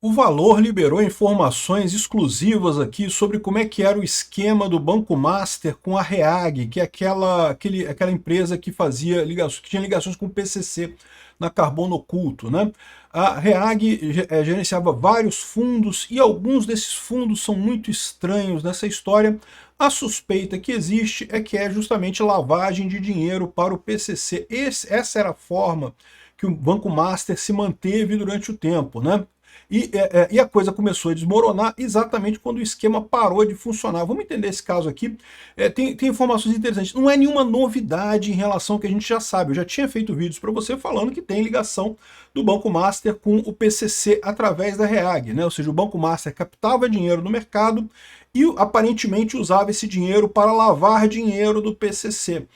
O Valor liberou informações exclusivas aqui sobre como é que era o esquema do Banco Master com a Reag, que é aquela empresa que fazia ligações, que tinha ligações com o PCC na Carbono Oculto, né? A Reag gerenciava vários fundos e alguns desses fundos são muito estranhos nessa história. A suspeita que existe é que é justamente lavagem de dinheiro para o PCC. Essa era a forma que o Banco Master se manteve durante o tempo, né? E a coisa começou a desmoronar exatamente quando o esquema parou de funcionar. Vamos entender esse caso aqui. Tem informações interessantes. Não é nenhuma novidade em relação ao que a gente já sabe. Eu já tinha feito vídeos para você falando que tem ligação do Banco Master com o PCC através da Reag, né? Ou seja, o Banco Master captava dinheiro no mercado e aparentemente usava esse dinheiro para lavar dinheiro do PCC.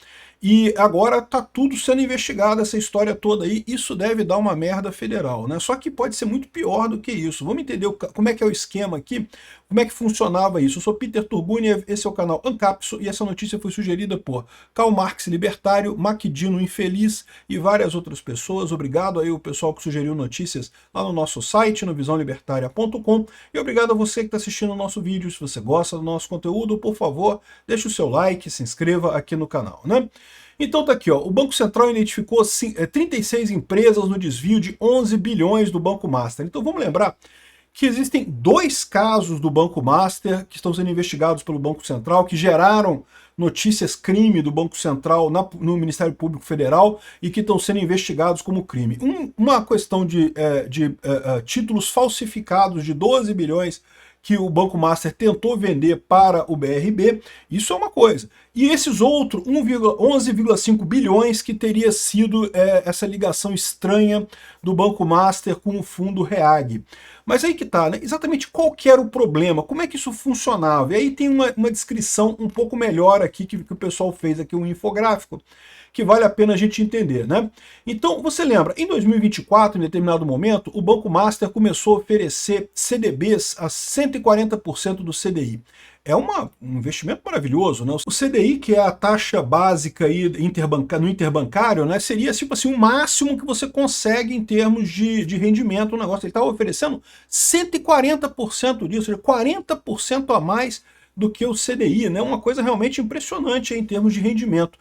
E agora está tudo sendo investigado, essa história toda aí, isso deve dar uma merda federal, né? Só que pode ser muito pior do que isso. Vamos entender como é que é o esquema aqui, como é que funcionava isso. Eu sou Peter Turguniev, esse é o canal Ancapso, e essa notícia foi sugerida por Karl Marx Libertário, Maquidino Infeliz e várias outras pessoas. Obrigado aí o pessoal que sugeriu notícias lá no nosso site, no visãolibertaria.com, e obrigado a você que está assistindo o nosso vídeo. Se você gosta do nosso conteúdo, por favor, deixe o seu like, se inscreva aqui no canal, né? Então tá aqui, ó, o Banco Central identificou 36 empresas no desvio de 11 bilhões do Banco Master. Então vamos lembrar que existem dois casos do Banco Master que estão sendo investigados pelo Banco Central, que geraram notícias crime do Banco Central no Ministério Público Federal e que estão sendo investigados como crime. Uma questão de títulos falsificados de 12 bilhões que o Banco Master tentou vender para o BRB, isso é uma coisa. E esses outros 11,5 bilhões que teria sido essa ligação estranha do Banco Master com o fundo Reag. Mas aí que tá, né? Exatamente qual que era o problema, como é que isso funcionava? E aí tem uma descrição um pouco melhor aqui que o pessoal fez aqui, um infográfico, que vale a pena a gente entender, né? Então, você lembra, em 2024, em determinado momento, o Banco Master começou a oferecer CDBs a 140% do CDI. É um investimento maravilhoso, né? O CDI, que é a taxa básica aí no interbancário, né, seria tipo assim, o máximo que você consegue em termos de rendimento no negócio. Ele estava oferecendo 140% disso, ou seja, 40% a mais do que o CDI, né? Uma coisa realmente impressionante aí em termos de rendimento.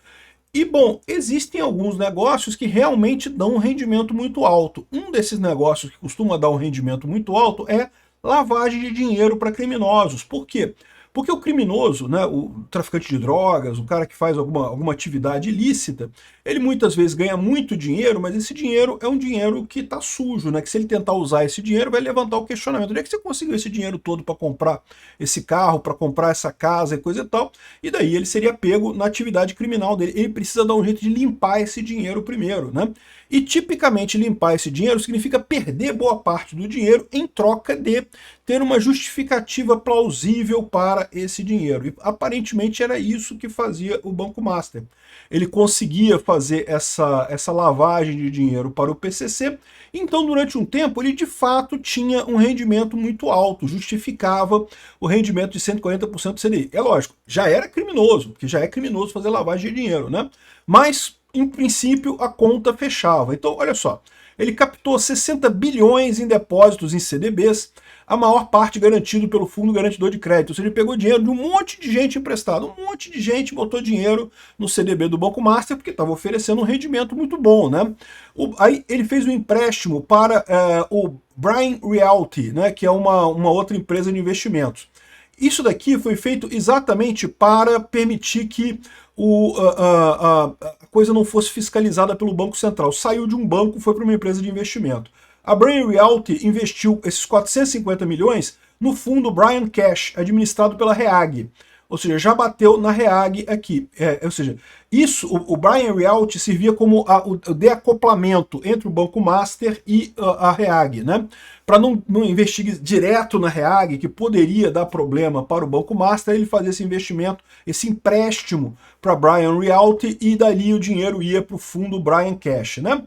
E, bom, existem alguns negócios que realmente dão um rendimento muito alto. Um desses negócios que costuma dar um rendimento muito alto é lavagem de dinheiro para criminosos. Por quê? Porque o criminoso, né, o traficante de drogas, o cara que faz alguma atividade ilícita, ele muitas vezes ganha muito dinheiro, mas esse dinheiro é um dinheiro que está sujo, né? Que se ele tentar usar esse dinheiro, vai levantar o questionamento. Onde é que você conseguiu esse dinheiro todo para comprar esse carro, para comprar essa casa e coisa e tal? E daí ele seria pego na atividade criminal dele. Ele precisa dar um jeito de limpar esse dinheiro primeiro, né? E tipicamente limpar esse dinheiro significa perder boa parte do dinheiro em troca de ter uma justificativa plausível para esse dinheiro. E aparentemente era isso que fazia o Banco Master. Ele conseguia fazer essa lavagem de dinheiro para o PCC, então durante um tempo ele de fato tinha um rendimento muito alto, justificava o rendimento de 140% do CDI. É lógico, já era criminoso, porque já é criminoso fazer lavagem de dinheiro, né? Mas, em princípio, a conta fechava. Então, olha só, ele captou 60 bilhões em depósitos em CDBs, a maior parte garantido pelo Fundo Garantidor de Crédito. Ou seja, ele pegou dinheiro de um monte de gente emprestado, um monte de gente botou dinheiro no CDB do Banco Master porque estava oferecendo um rendimento muito bom, né? Aí ele fez um empréstimo para o Brian Realty, né, que é uma outra empresa de investimentos. Isso daqui foi feito exatamente para permitir que a coisa não fosse fiscalizada pelo Banco Central. Saiu de um banco, foi para uma empresa de investimento. A Brian Realty investiu esses 450 milhões no fundo Brian Cash, administrado pela Reag. Ou seja, já bateu na Reag aqui. Ou seja, o Brian Realty servia como o deacoplamento entre o Banco Master e a Reag, né? Para não investir direto na Reag, que poderia dar problema para o Banco Master, ele fazia esse investimento, esse empréstimo para Brian Realty e dali o dinheiro ia para o fundo Brian Cash, né?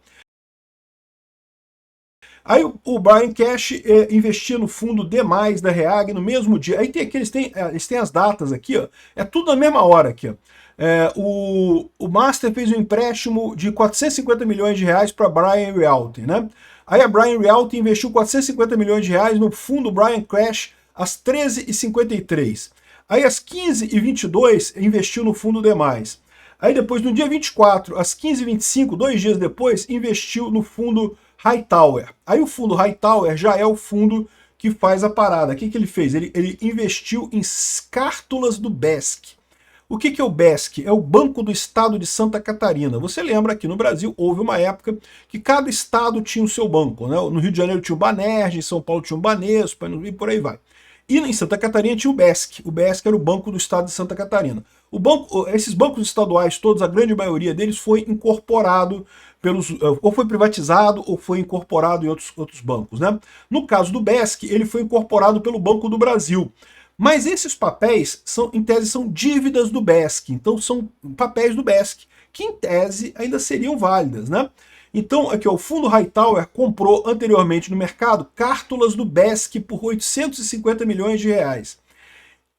Aí o Brian Cash investia no fundo D+, da Reag no mesmo dia. Aí tem aqui, eles têm as datas aqui, ó. É tudo na mesma hora aqui, ó. O Master fez um empréstimo de 450 milhões de reais para Brian Realty, né? Aí a Bryant Realty investiu 450 milhões de reais no fundo Bryant Cash às 13h53. Aí às 15h22 investiu no fundo Demais. Aí depois, no dia 24, às 15h25, 2 dias depois, investiu no fundo Hightower. Aí o fundo Hightower já é o fundo que faz a parada. O que ele fez? Ele investiu em cártulas do BESC. O que é o BESC? É o Banco do Estado de Santa Catarina. Você lembra que no Brasil houve uma época que cada estado tinha o seu banco, né? No Rio de Janeiro tinha o Banerj, em São Paulo tinha o Banespa e por aí vai. E em Santa Catarina tinha o BESC. O BESC era o Banco do Estado de Santa Catarina. Esses bancos estaduais todos, a grande maioria deles foi incorporado ou foi privatizado ou foi incorporado em outros bancos, né? No caso do BESC, ele foi incorporado pelo Banco do Brasil. Mas esses papéis, em tese, são dívidas do BESC. Então são papéis do BESC, que em tese ainda seriam válidas, né? Então, aqui ó, o fundo Hightower comprou anteriormente no mercado cártulas do BESC por 850 milhões de reais.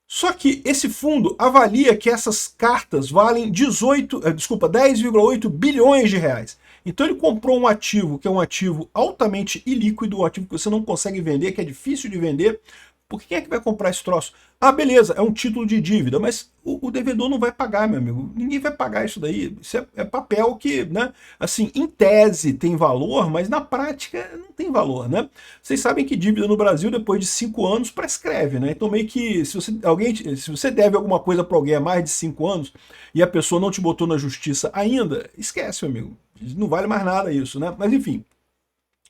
Só que esse fundo avalia que essas cartas valem 10,8 bilhões de reais. Então ele comprou um ativo que é um ativo altamente ilíquido, um ativo que você não consegue vender, que é difícil de vender. Por quem é que vai comprar esse troço? Ah, beleza, é um título de dívida, mas o devedor não vai pagar, meu amigo. Ninguém vai pagar isso daí. Isso é papel que, né, assim, em tese tem valor, mas na prática não tem valor, né? Vocês sabem que dívida no Brasil, depois de 5 anos, prescreve, né? Então meio que, se você deve alguma coisa para alguém há mais de 5 anos e a pessoa não te botou na justiça ainda, esquece, meu amigo. Não vale mais nada isso, né? Mas enfim.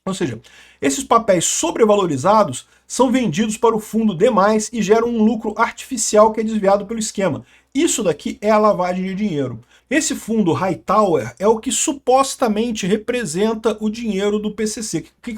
Ou seja, esses papéis sobrevalorizados são vendidos para o fundo demais e geram um lucro artificial que é desviado pelo esquema. Isso daqui é a lavagem de dinheiro. Esse fundo Hightower é o que supostamente representa o dinheiro do PCC. O que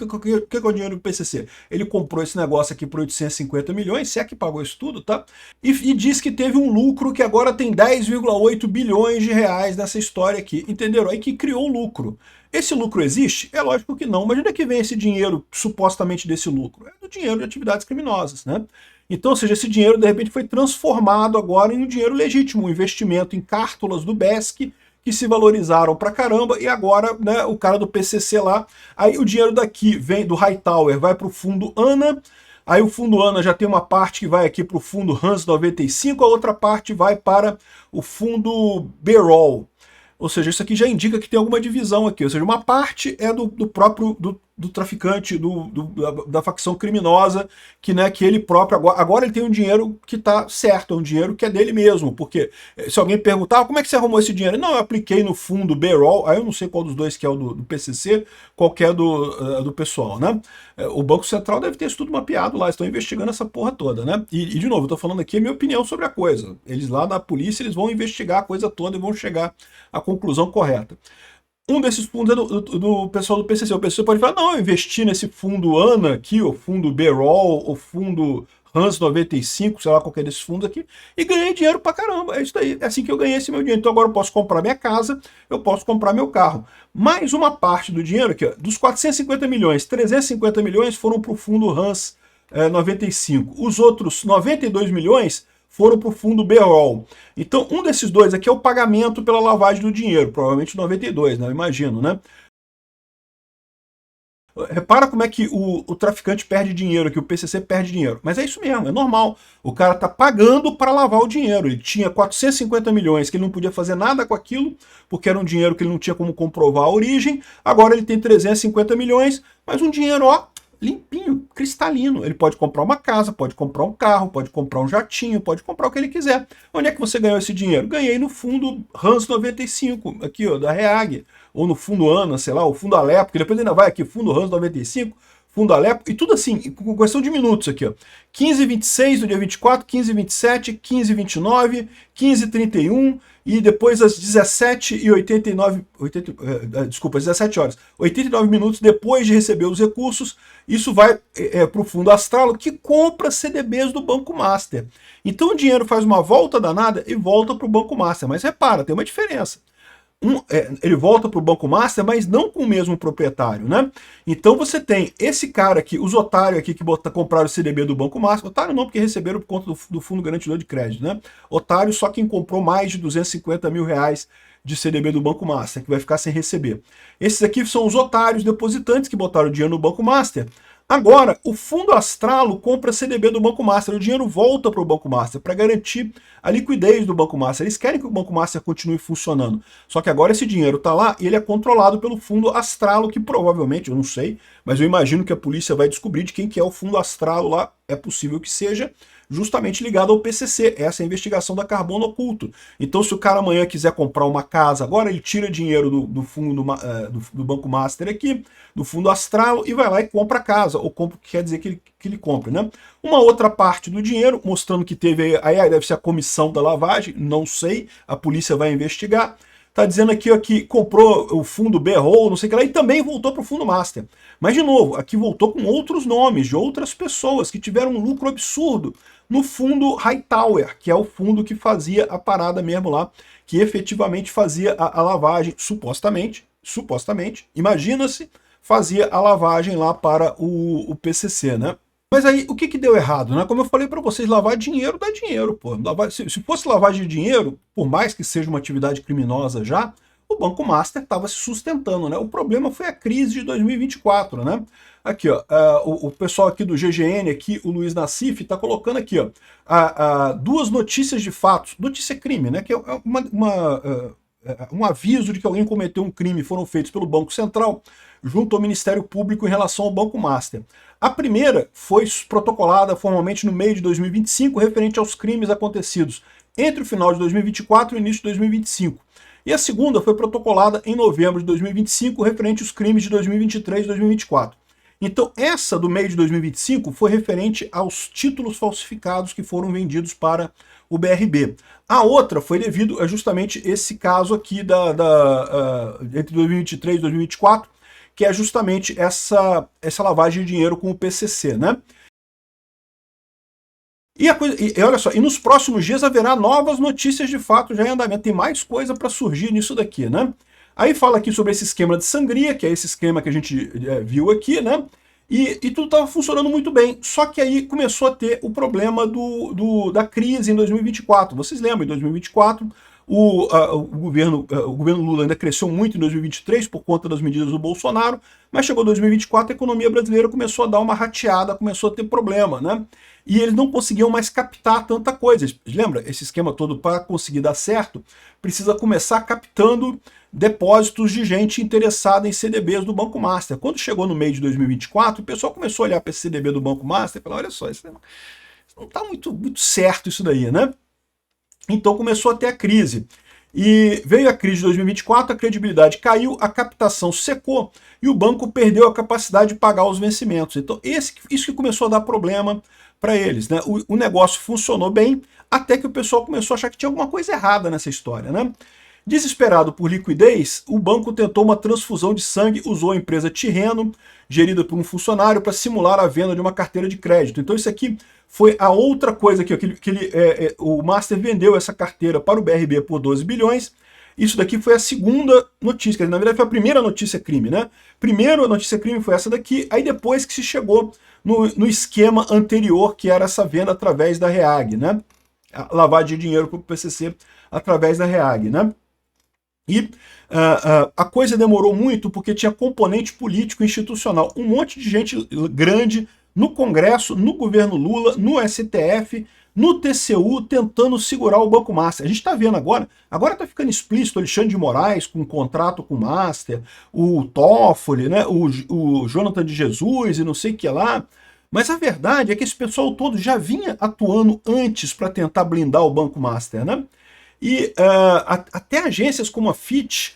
é o dinheiro do PCC? Ele comprou esse negócio aqui por 850 milhões, se é que pagou isso tudo, tá? E diz que teve um lucro que agora tem 10,8 bilhões de reais nessa história aqui, entenderam? Aí que criou o lucro. Esse lucro existe? É lógico que não, mas de onde é que vem esse dinheiro, supostamente desse lucro? É do dinheiro de atividades criminosas, né? Então, ou seja, esse dinheiro de repente foi transformado agora em um dinheiro legítimo, um investimento em cártulas do BESC, que se valorizaram pra caramba, e agora, né, o cara do PCC lá, aí o dinheiro daqui vem do Hightower, vai pro fundo ANA, aí o fundo ANA já tem uma parte que vai aqui pro fundo Hans 95, a outra parte vai para o fundo Berol. Ou seja, isso aqui já indica que tem alguma divisão aqui. Ou seja, uma parte é do próprio do traficante, da facção criminosa, que, né, que ele próprio, agora ele tem um dinheiro que está certo, é um dinheiro que é dele mesmo. Porque se alguém perguntar, como é que você arrumou esse dinheiro? Não, eu apliquei no fundo Berol, aí eu não sei qual dos dois que é o do PCC, qual que é do pessoal, né? O Banco Central deve ter isso tudo mapeado lá, estão investigando essa porra toda, né? E de novo, eu tô falando aqui a minha opinião sobre a coisa. Eles lá na polícia, eles vão investigar a coisa toda e vão chegar à conclusão correta. Um desses fundos é do pessoal do PCC. O PCC pode falar, não, eu investi nesse fundo ANA aqui, o fundo Berol, o fundo Hans 95, sei lá, qualquer desses fundos aqui, e ganhei dinheiro pra caramba. É isso daí, é assim que eu ganhei esse meu dinheiro. Então agora eu posso comprar minha casa, eu posso comprar meu carro. Mais uma parte do dinheiro aqui, ó, dos 450 milhões, 350 milhões foram pro fundo Hans 95. Os outros 92 milhões foram para o fundo Berol. Então, um desses dois aqui é o pagamento pela lavagem do dinheiro, provavelmente 92, né? Eu imagino, né? Repara como é que o traficante perde dinheiro, que o PCC perde dinheiro. Mas é isso mesmo, é normal. O cara tá pagando para lavar o dinheiro. Ele tinha 450 milhões, que ele não podia fazer nada com aquilo, porque era um dinheiro que ele não tinha como comprovar a origem. Agora ele tem 350 milhões, mas um dinheiro, ó, limpinho, cristalino. Ele pode comprar uma casa, pode comprar um carro, pode comprar um jatinho, pode comprar o que ele quiser. Onde é que você ganhou esse dinheiro? Ganhei no fundo Hans 95, aqui ó, da REAG, ou no fundo ANA, sei lá, o fundo Alepo, que depois ainda vai aqui, fundo Hans 95, fundo Alepo, e tudo assim, com questão de minutos aqui, ó. 15h26 do dia 24, 15h27, 15h29, 15h31, e depois às 17h89, desculpa, às 17 horas, 89 minutos depois de receber os recursos, isso vai para o fundo Astralo, que compra CDBs do Banco Master. Então o dinheiro faz uma volta danada e volta para o Banco Master. Mas repara, tem uma diferença. ele volta para o Banco Master, mas não com o mesmo proprietário, né? Então você tem esse cara aqui, os otários aqui que compraram o CDB do Banco Master, otário não, porque receberam por conta do Fundo Garantidor de Crédito, né? Otário só quem comprou mais de 250 mil reais de CDB do Banco Master, que vai ficar sem receber. Esses aqui são os otários depositantes que botaram dinheiro no Banco Master. Agora, o Fundo Astralo compra CDB do Banco Master, o dinheiro volta para o Banco Master para garantir a liquidez do Banco Master. Eles querem que o Banco Master continue funcionando. Só que agora esse dinheiro está lá e ele é controlado pelo Fundo Astralo, que provavelmente, eu não sei, mas eu imagino que a polícia vai descobrir de quem que é o Fundo Astralo lá. É possível que seja justamente ligado ao PCC, essa é a investigação da Carbono Oculto. Então, se o cara amanhã quiser comprar uma casa, agora ele tira dinheiro do fundo do Banco Master aqui, do Fundo Astral, e vai lá e compra a casa, ou compra o que quer dizer que ele compre, né? Uma outra parte do dinheiro, mostrando que teve, aí deve ser a comissão da lavagem, não sei, a polícia vai investigar. Tá dizendo aqui ó, que comprou o fundo B-Roll, não sei o que lá, e também voltou para o Fundo Master. Mas, de novo, aqui voltou com outros nomes, de outras pessoas que tiveram um lucro absurdo no fundo Hightower, que é o fundo que fazia a parada mesmo lá, que efetivamente fazia a lavagem, supostamente, imagina-se, fazia a lavagem lá para o PCC, né? Mas aí, o que deu errado, né? Como eu falei para vocês, lavar dinheiro dá dinheiro, pô. Se fosse lavagem de dinheiro, por mais que seja uma atividade criminosa já, o Banco Master estava se sustentando, né? O problema foi a crise de 2024, né? Aqui, ó, o pessoal aqui do GGN, aqui, o Luiz Nassif, está colocando aqui, ó, duas notícias de fatos, notícia crime, né? Que é um aviso de que alguém cometeu um crime, foram feitos pelo Banco Central junto ao Ministério Público em relação ao Banco Master. A primeira foi protocolada formalmente no meio de 2025, referente aos crimes acontecidos entre o final de 2024 e o início de 2025. E a segunda foi protocolada em novembro de 2025, referente aos crimes de 2023 e 2024. Então, essa do meio de 2025 foi referente aos títulos falsificados que foram vendidos para o BRB. A outra foi devido a justamente esse caso aqui entre 2023 e 2024, que é justamente essa lavagem de dinheiro com o PCC, né? E olha só, e nos próximos dias haverá novas notícias de fato já em andamento. Tem mais coisa para surgir nisso daqui, né? Aí fala aqui sobre esse esquema de sangria, que é esse esquema que a gente viu aqui, né? E tudo estava funcionando muito bem. Só que aí começou a ter o problema da crise em 2024. Vocês lembram, em 2024, o governo Lula ainda cresceu muito em 2023 por conta das medidas do Bolsonaro, mas chegou 2024 a economia brasileira começou a dar uma rateada, começou a ter problema, né? E eles não conseguiam mais captar tanta coisa. Lembra? Esse esquema todo, para conseguir dar certo, precisa começar captando depósitos de gente interessada em CDBs do Banco Master. Quando chegou no meio de 2024, o pessoal começou a olhar para esse CDB do Banco Master e falar, olha só, isso não está muito certo isso daí, né? Então começou a ter a crise. E veio a crise de 2024, a credibilidade caiu, a captação secou e o banco perdeu a capacidade de pagar os vencimentos. Então isso que começou a dar problema para eles, né? O negócio funcionou bem até que o pessoal começou a achar que tinha alguma coisa errada nessa história, né? Desesperado por liquidez, o banco tentou uma transfusão de sangue, usou a empresa Tirreno, gerida por um funcionário, para simular a venda de uma carteira de crédito. Então isso aqui foi a outra coisa que o Master vendeu essa carteira para o BRB por 12 bilhões. Isso daqui foi a segunda notícia, quer dizer, na verdade foi a primeira notícia crime, né? Primeiro a notícia crime foi essa daqui, aí depois que se chegou no esquema anterior, que era essa venda através da REAG, né? A lavagem de dinheiro para o PCC através da REAG, né? E a coisa demorou muito porque tinha componente político institucional. Um monte de gente grande no Congresso, no governo Lula, no STF, no TCU, tentando segurar o Banco Master. A gente está vendo agora está ficando explícito, Alexandre de Moraes com um contrato com o Master, o Toffoli, né, o Jonathan de Jesus e não sei o que lá. Mas a verdade é que esse pessoal todo já vinha atuando antes para tentar blindar o Banco Master, né? E até agências como a Fitch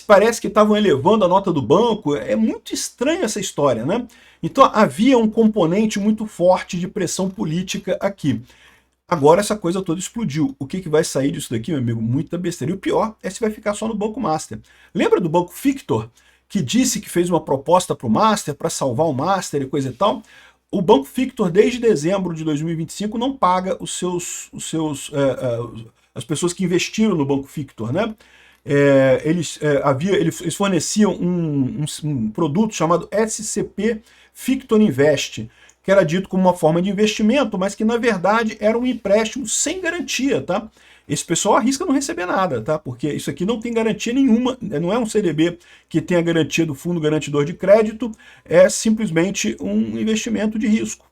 parece que estavam elevando a nota do banco. É muito estranha essa história, né? Então havia um componente muito forte de pressão política aqui. Agora essa coisa toda explodiu. O que vai sair disso daqui, meu amigo? Muita besteira. E o pior é se vai ficar só no Banco Master. Lembra do Banco Victor, que disse que fez uma proposta para o Master, para salvar o Master e coisa e tal? O Banco Victor, desde dezembro de 2025, não paga as pessoas que investiram no Banco Victor, né? eles forneciam um produto chamado SCP Ficton Invest, que era dito como uma forma de investimento, mas que na verdade era um empréstimo sem garantia, tá? Esse pessoal arrisca não receber nada, tá? Porque isso aqui não tem garantia nenhuma, não é um CDB que tem a garantia do fundo garantidor de crédito, é simplesmente um investimento de risco.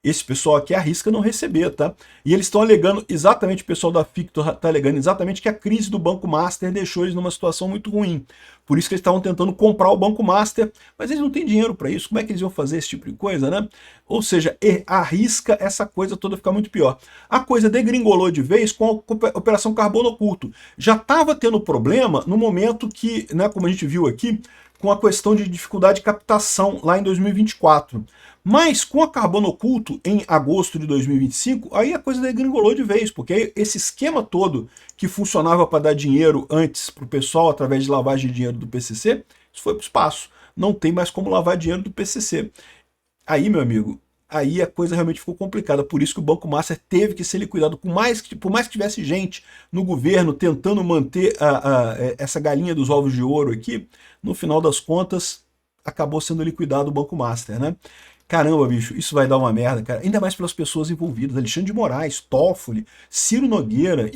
Esse pessoal aqui arrisca não receber, tá? E eles estão alegando exatamente, o pessoal da Fictor está alegando exatamente que a crise do Banco Master deixou eles numa situação muito ruim. Por isso que eles estavam tentando comprar o Banco Master, mas eles não têm dinheiro para isso. Como é que eles iam fazer esse tipo de coisa, né? Ou seja, arrisca essa coisa toda ficar muito pior. A coisa degringolou de vez com a Operação Carbono Oculto. Já estava tendo problema no momento que, né, como a gente viu aqui, com a questão de dificuldade de captação lá em 2024. Mas com a Carbono Oculto, em agosto de 2025, aí a coisa degringolou de vez, porque esse esquema todo que funcionava para dar dinheiro antes para o pessoal através de lavagem de dinheiro do PCC, isso foi para o espaço. Não tem mais como lavar dinheiro do PCC. Aí, meu amigo, aí a coisa realmente ficou complicada. Por isso que o Banco Master teve que ser liquidado. Por mais que tivesse gente no governo tentando manter essa galinha dos ovos de ouro aqui, no final das contas, acabou sendo liquidado o Banco Master, né? Caramba, bicho, isso vai dar uma merda, cara. Ainda mais pelas pessoas envolvidas. Alexandre de Moraes, Toffoli, Ciro Nogueira,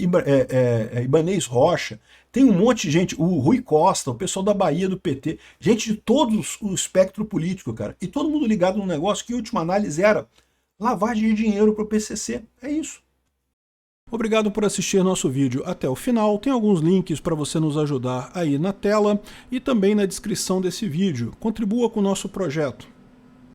Ibanez Rocha. Tem um monte de gente, o Rui Costa, o pessoal da Bahia do PT. Gente de todo o espectro político, cara. E todo mundo ligado num negócio que, em última análise, era lavagem de dinheiro para o PCC. É isso. Obrigado por assistir nosso vídeo até o final. Tem alguns links para você nos ajudar aí na tela e também na descrição desse vídeo. Contribua com o nosso projeto.